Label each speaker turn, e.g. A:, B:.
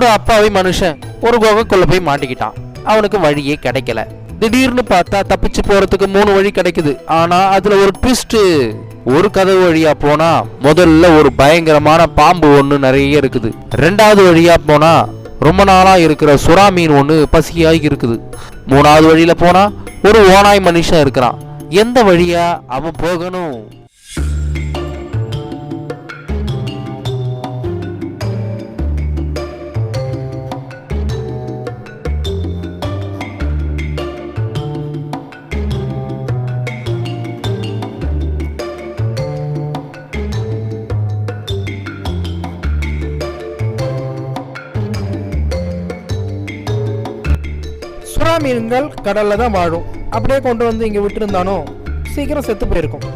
A: ஒரு அப்பாவி மனுஷன் ஒரு குகைக்குள்ள போய் மாட்டிக்கிட்டான். அவனுக்கு வழியே கிடைக்கல. திடீர்னு பார்த்தா தப்பிச்சு போறதுக்கு 3 வழி கிடைக்குது. ஆனா அதுல ஒரு ட்விஸ்ட். ஒரு கதவு வழியா போனா முதல்ல ஒரு பயங்கரமான பாம்பு ஒண்ணு நிறைய இருக்குது. 2வது வழியா போனா ரொம்ப நாளா இருக்கிற சுறா மீன் ஒண்ணு பசியாகி இருக்குது. 3வது வழியில போனா ஒரு ஓனாய் மனுஷன் இருக்கிறான். எந்த வழியா அவன் போகணும்?
B: சுறா மீன்கள் கடல்ல தான் வாழும். அப்படியே கொண்டு வந்து இங்க விட்டுருந்தானோ சீக்கிரம் செத்து போயிருக்கும்.